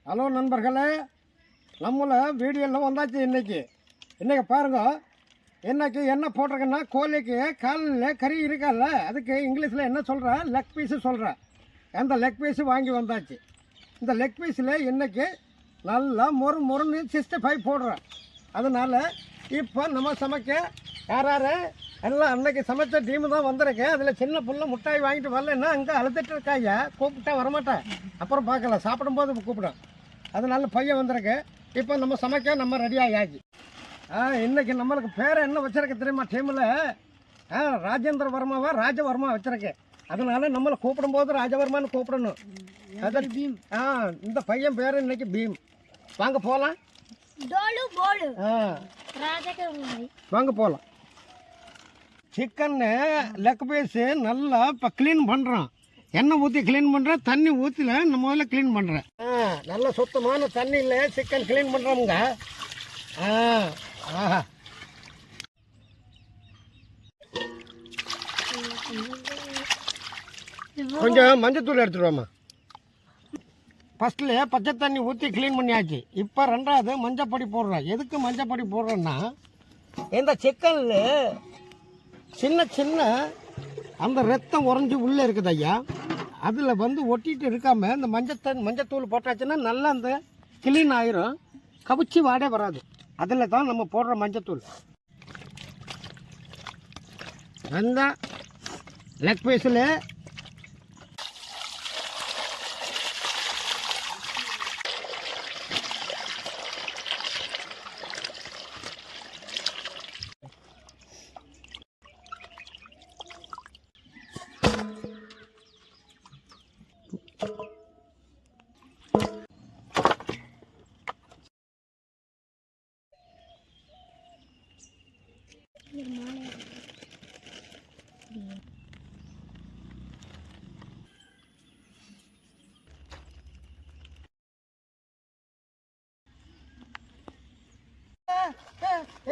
Hello நண்பர்களே, நம்மள வீடியோவில் வந்தாச்சு. இன்றைக்கி பாருங்க, இன்றைக்கி என்ன போட்டிருக்கேன்னா, கோழிக்கு காலில் கறி இருக்கால, அதுக்கு இங்கிலீஷில் என்ன சொல்கிறேன், லெக் பீஸு சொல்கிறேன். அந்த லெக் பீஸு வாங்கி வந்தாச்சு. இந்த லெக் பீஸில் இன்றைக்கி நல்லா மொறுன்னு 65 போடுறேன். அதனால் இப்போ நம்ம சமைக்க யார் எல்லாம் அன்றைக்கி சமைச்ச டீமு தான் வந்திருக்கேன். அதில் சின்ன புள்ள முட்டாய் வாங்கிட்டு வரலன்னா அங்கே அழுதுட்டு இருக்காங்க, கூப்பிட்டா வரமாட்டேன். அப்புறம் பார்க்கலாம், சாப்பிடும்போது கூப்பிடும். அதனால பையன் வந்திருக்கு. இப்போ நம்ம சமைக்க நம்ம ரெடியாக ஆகி இன்றைக்கி நம்மளுக்கு பேரை என்ன வச்சுருக்க தெரியுமா? டீமில் ராஜேந்திர வர்மாவா ராஜவர்மா வச்சுருக்கேன். அதனால நம்மளை கூப்பிடும்போது ராஜவர்மான்னு கூப்பிடணும். பீம். இந்த பையன் பேர் இன்னைக்கு பீம். வாங்க போகலாம். வாங்க போகலாம். சிக்கன்னு லெக் பீஸு நல்லா இப்போ க்ளீன் பண்ணுறோம். எண்ணெய் ஊற்றி க்ளீன் பண்ணுறேன், தண்ணி ஊற்றில நம்ம முதல்ல க்ளீன் பண்ணுறேன். நல்ல சுத்தமான தண்ணியில் சிக்கன் க்ளீன் பண்ணுறோமுங்க. ஆஹா, கொஞ்சம் மஞ்சத்தூள் எடுத்துடுவோம்மா. ஃபஸ்ட்டில் பச்சை தண்ணி ஊற்றி க்ளீன் பண்ணியாச்சு. இப்போ ரெண்டாவது மஞ்சப்பொடி போடுறேன். எதுக்கு மஞ்சப்பொடி போடுறேன்னா, இந்த சிக்கனில் சின்ன அந்த ரத்தம் உறைஞ்சி உள்ளே இருக்குது ஐயா, அதில் ஒட்டிகிட்டு இருக்காமல் இந்த மஞ்சத்தூள் போட்டாச்சுன்னா நல்லா அந்த க்ளீன் ஆயிரும், கவிச்சி வாடே வராது. அதில் தான் நம்ம போடுற மஞ்சத்தூள். அந்த லெக் பீஸில்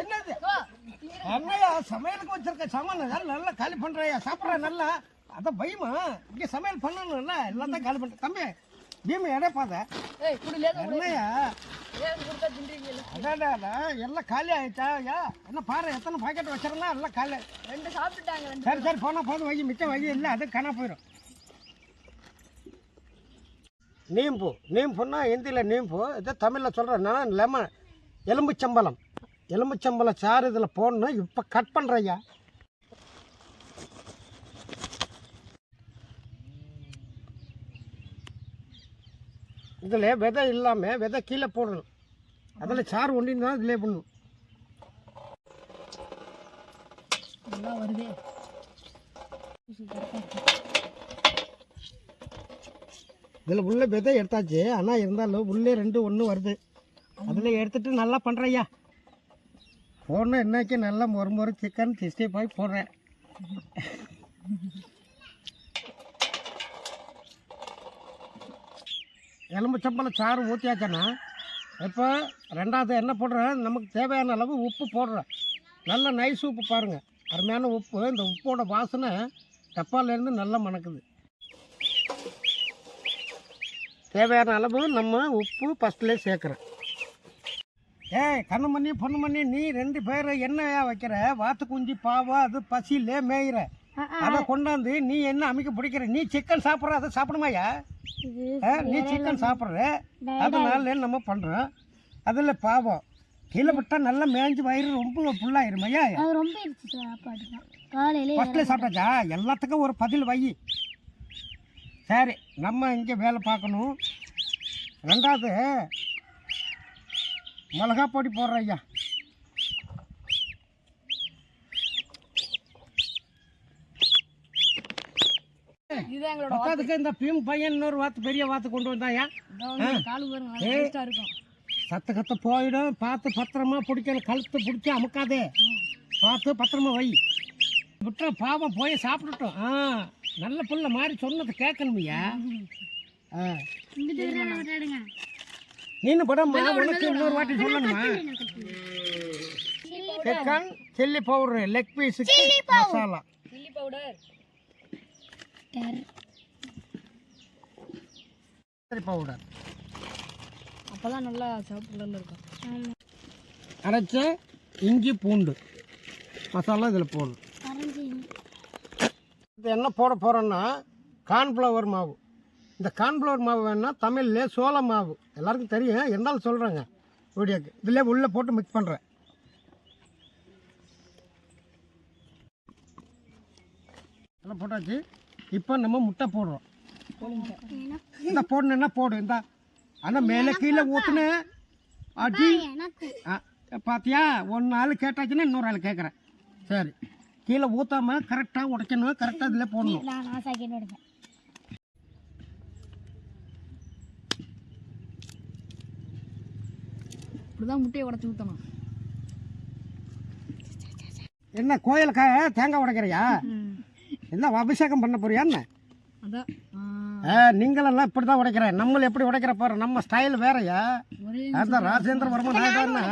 என்னது அண்ணையா சமையலுக்கு வச்சிருக்க சாமான நல்லா காலி பண்றையா, சாப்பிட்ற நல்லா. அதான் பயமா, இங்கே சமையல் பண்ணணும்ல, எல்லாம் தான் காலி பண்ற. தம்பி பீமு எடை பாத அண்ணையா, அடாடா எல்லாம் காலி ஆயிடுச்சா? ஐயா என்ன பாரு, எத்தனை பாக்கெட் வச்சிருந்தா எல்லாம் காலி. 2 சாப்பிட்டுட்டாங்க. சரி போனால் போதும், வை மிச்சம் வை, இல்லை அது காணா போயிடும். நீம்புன்னா ஹிந்தியில் நீம்பு, இதை தமிழில் சொல்கிறேன்னா லெமன், எலும்புச்சம்பளம் சாறு இதில் போடணும். இப்போ கட் பண்ணுறையா. இதில் விதை இல்லாமல் விதை கீழே போடணும். அதில் சாறு ஒன்றின்னு தான் இதிலே பண்ணணும். இதில் உள்ள விதை எடுத்தாச்சு, ஆனால் இருந்தாலும் உள்ளே 2 1 வருது. அதில் எடுத்துகிட்டு நல்லா பண்ணுறையா. போடணும். இன்னைக்கு நல்லா மொறு சிக்கன் 65 போடுறேன். எலும்புச்சம்பளம் சாறு ஊற்றியாச்சேன்னா இப்போ ரெண்டாவது என்ன போடுறேன், நமக்கு தேவையான அளவு உப்பு போடுறேன். நல்ல நைஸ் உப்பு பாருங்கள், அருமையான உப்பு. இந்த உப்போட வாசனை டப்பாலேருந்து நல்லா மணக்குது. தேவையான அளவு நம்ம உப்பு ஃபஸ்ட்லேயே சேர்க்குறேன். கண்ணு பண்ணி நீ 2 பேர் என்னையா வைக்கிற? வாத்து குஞ்சு பாவம் அது பசியிலே மேயிற, அதை கொண்டாந்து நீ என்ன அமைக்க பிடிக்கிற? நீ சிக்கன் சாப்பிட்ற, அதை சாப்பிடுமாயா? நீ சிக்கன் சாப்பிட்ற, அதனால நம்ம பண்ணுறோம். அதில் பாவம் கீழே விட்டால் நல்லா மேய்ஞ்சி வயிறு ரொம்ப ஃபுல்லாயிருமையா? ஃபஸ்ட்டில் சாப்பிட்டாச்சா? எல்லாத்துக்கும் ஒரு பதில் வை. சரி, நம்ம இங்கே வேலை பார்க்கணும். ரெண்டாவது மிளகா பொடி போடுற ஐயா. அதுக்கு இந்த பீம் பையன் இன்னொரு வாத்து, பெரிய வாத்து கொண்டு வந்தாயா. சத்த போயிடும், பார்த்து பத்திரமா பிடிக்கணும். கழுத்து பிடிச்சி அமுக்காதே, பார்த்து பத்திரமா வை. விட்டுற பாவம் போய் சாப்பிட்டுட்டோம். நல்ல புள்ள மாதிரி சொன்னதை கேட்கணுமையா. நீனு படம் உனக்கு இன்னொரு வாட்டி சொல்லணுமா? சிக்கன் சில்லி பவுடர், லெக் பீஸுக்கு மசாலா, சில்லி பவுடர், பவுடர் அப்போ தான் நல்லா சிவப்பு கலரில் இருக்கும். ஆமாம். அரைச்ச இஞ்சி பூண்டு மசாலா இதில் போடணும். இது என்ன போட போகிறோன்னா கார்ன்ஃப்ளவர் மாவு. இந்த கார்ன்ஃப்ளவர் மாவு வேணுன்னா தமிழ்லே சோள மாவு எல்லாருக்கும் தெரியும், இருந்தாலும் சொல்கிறேங்க வீடியோக்கு. இதில் உள்ளே போட்டு மிக்ஸ் பண்ணுறேன். எல்லாம் போட்டாச்சு. இப்போ நம்ம முட்டை போடுறோம். இந்த போடணுன்னா போடு. இந்த ஆனால் மேலே கீழே ஊற்றுன்னு அடி பார்த்தியா, ஒன்று ஆள் கேட்டாச்சுன்னா இன்னொரு ஆள் கேட்குறேன். சரி, கீழே ஊற்றாம கரெக்டாக உடைக்கணும், கரெக்டாக இதில் போடணும். இப்படிதான் முட்டையை உடச்சி ஊற்றணும். என்ன கோயிலுக்காக தேங்காய் உடைக்கிறியா? என்ன அபிஷேகம் பண்ண போறியா என்ன? அதான் நீங்களெல்லாம் இப்படி தான் உடைக்கிறேன். நம்மள எப்படி உடைக்கிற பாரு, நம்ம ஸ்டைல் வேறையா. அதான் ராஜேந்திரவர்மன் ஆயிட்டாருன்னா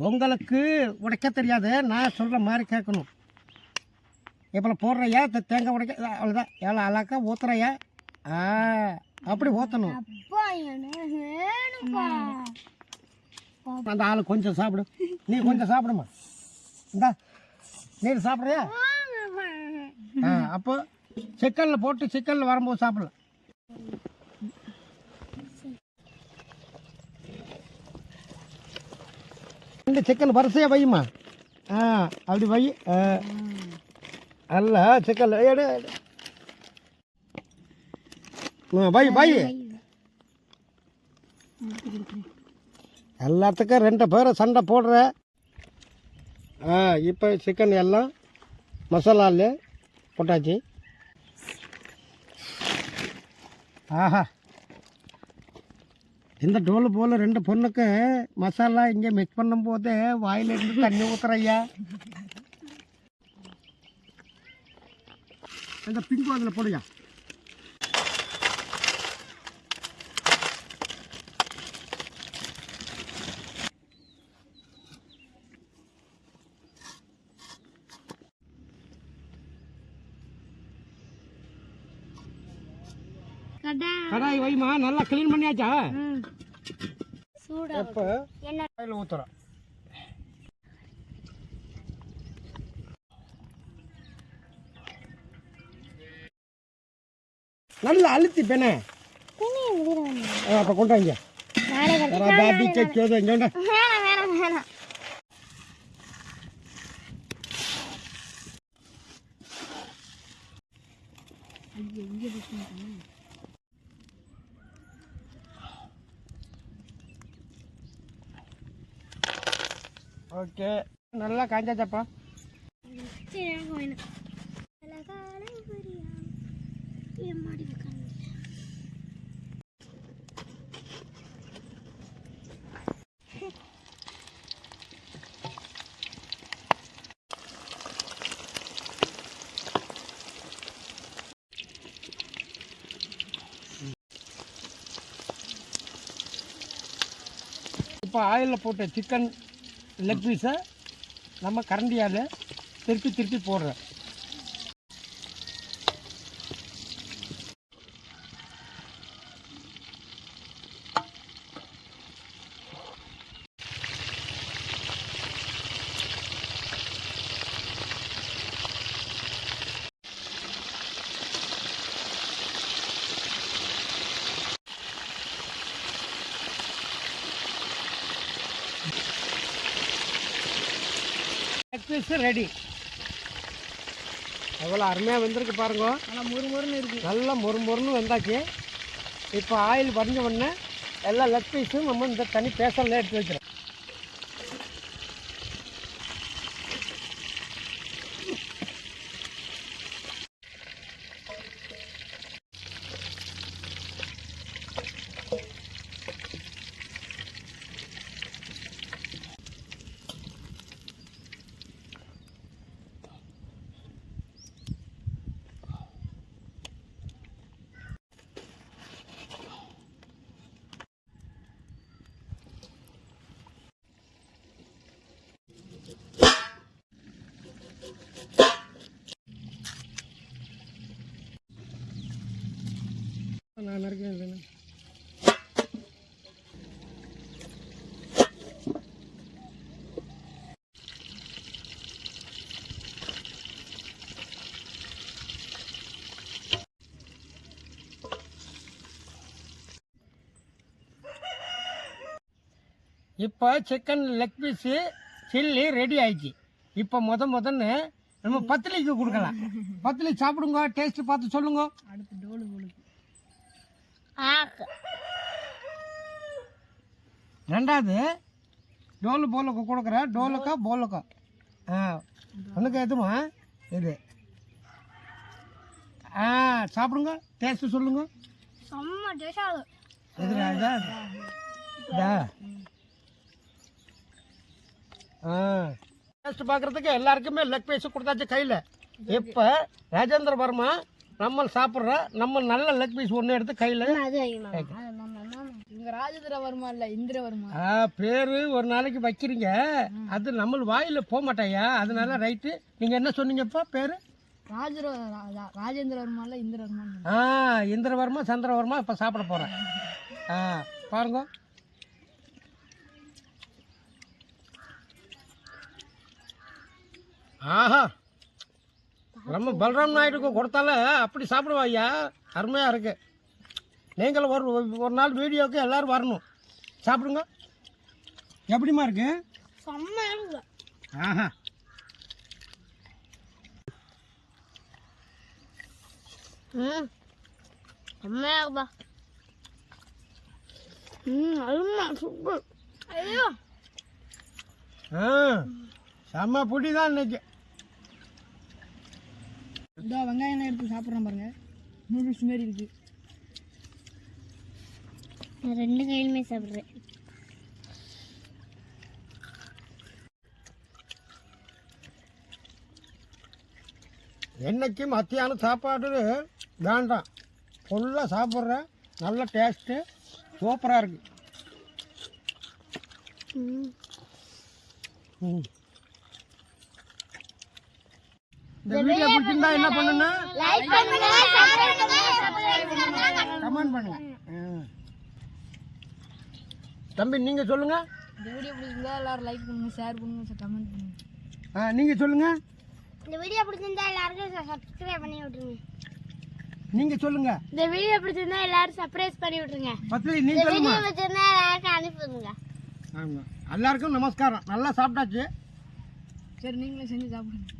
உங்களுக்கு உடைக்க தெரியாது, நான் சொல்கிற மாதிரி கேட்கணும். இப்போ போடுறையா தேங்காய் உடைக்க, அவ்வளோதான். எவ்வளோ அழகா ஊத்துறையா? அப்படி ஊற்றணும். அந்த ஆள் கொஞ்சம் சாப்பிடு, நீ கொஞ்சம் சாப்பிடுமா. இந்தா நீ சாப்பிட்றியா? அப்போ சிக்கனில் போட்டு சிக்கனில் வரும்போது சாப்பிடலாம். ரெண்டு சிக்கன் வரிசையாக வையுமா. அப்படி வை. அல்ல சிக்கன் எடு வை வை. எல்லாத்துக்கும் 2 பேரும் சண்டை போடுற. இப்போ சிக்கன் எல்லாம் மசாலாவில் போட்டாச்சு. ஆஹா, இந்த டோலு போல் 2 பொண்ணுக்கு மசாலா இங்கே மிக்ஸ் பண்ணும்போது வாயிலிருந்து தண்ணி ஊற்றுறையா. அந்த பிங்கு அதில் போடுயா. கடாய் வைமா, நல்லா க்ளீன் பண்ணியாச்சா? இப்போ ஆயில் ஊற்றுறோம். நல்லா அழுத்தி பெண்ணே. அப்போ கொண்டு வாங்க. ஓகே, நல்லா காஞ்சாச்சப்பா. இப்போ ஆயிலில் போட்ட சிக்கன் லெக் பீஸை நம்ம கரண்டியால் திருப்பி திருப்பி போடுறோம். Leg piece ready. எவ்வளோ அருமையாக வெந்திருக்கு பாருங்க. நல்லா முறுமுறுன்னு இருக்குது. நல்லா முறுமுறுன்னு வெந்தாச்சு. இப்போ ஆயில் வடிஞ்ச உடனே எல்லா லெக் பீஸும் நம்ம இந்த தனி பேசலில் எடுத்து வைக்கிறோம். இப்போ chicken leg piece chilli ready ஆயிடுச்சு. இப்போ முதன்னு நம்ம பத்திலிக்கு கொடுக்கலாம். பத்திலி சாப்பிடுங்க, டேஸ்ட்டு பார்த்து சொல்லுங்க. அடுத்து டோலு போலுக்கு. ரெண்டாவது டோலு போலுக்கு கொடுக்குறேன். டோலுக்கா போலுக்கா? உனக்கு எதுமா இது? சாப்பிடுங்க, டேஸ்ட்டு சொல்லுங்க. செம்ம டேஸ்டாக எதுடா இதா? இதா? டேஸ்ட் பார்க்குறதுக்கு எல்லாருக்குமே லெக் பீஸ் கொடுத்தாச்சு கையில். இப்போ ராஜேந்திர வர்மா நம்ம சாப்பிட்ற நம்ம நல்ல லெக் பீஸ் ஒன்று எடுத்து கையில். இவங்க ராஜேந்திர வர்மா இல்லை, இந்திர வர்மா. பேர் ஒரு நாளைக்கு வைக்கிறீங்க, அது நம்ம வாயில் போக மாட்டாயா? அதனால ரைட்டு. நீங்கள் என்ன சொன்னீங்கப்பா பேர்? ராஜேந்திர வர்மா இல்லை, இந்திர வர்மா. இந்திரவர்மா சந்திரவர்மா இப்போ சாப்பிட போகிறேன். பாருங்க. ஆஹா, நம்ம பல்ராம் நாயுடுக்கு கொடுத்தாலே அப்படி சாப்பிடுவோம் ஐயா. அருமையாக இருக்கு. நீங்களும் ஒரு நாள் வீடியோவுக்கு எல்லோரும் வரணும். சாப்பிடுங்க. எப்படிமா இருக்கு? ஆஹா, செம்ம புடி தான் இன்னைக்கு. இதோ வெங்காயம் எடுத்து சாப்பிட்றேன் பாருங்க. நூடுல்ஸ் மாரி இருக்கு. நான் 2 கையிலுமே சாப்பிட்றேன். என்னைக்கு மத்தியானம் சாப்பாடு வேண்டாம், ஃபுல்லாக சாப்பிட்றேன். நல்ல டேஸ்ட்டு, சூப்பராக இருக்கு. இந்த வீடியோ பிடிச்சிருந்தா என்ன பண்ணுங்க? லைக் பண்ணுங்க, சப்ஸ்கிரைப் பண்ணுங்க, கமெண்ட் பண்ணுங்க. தம்பி நீங்கள் சொல்லுங்கள். இந்த வீடியோ பிடிச்சிருந்தா எல்லாரும் லைக் பண்ணுங்க, ஷேர் பண்ணுங்க, கமெண்ட் பண்ணுங்க. நீங்கள் சொல்லுங்கள். இந்த வீடியோ பிடிச்சிருந்தா எல்லாரும் சப்ஸ்கிரைப் பண்ணி விட்டுருங்க. நீங்கள் சொல்லுங்கள். இந்த வீடியோ பிடிச்சிருந்தா எல்லாரும் சர்ப்ரைஸ் பண்ணி விட்டுருங்க. பத்திரி இந்த நீங்கள் வீடியோ சொல்லுங்கள். பிடிச்சிருந்தா எல்லாருக்கும் அனுப்பிடுங்க. ஆமாம், எல்லாருக்கும் நமஸ்காரம். நல்லா சாப்பிட்டாச்சு. சரி, நீங்களே செஞ்சு சாப்பிடுங்க.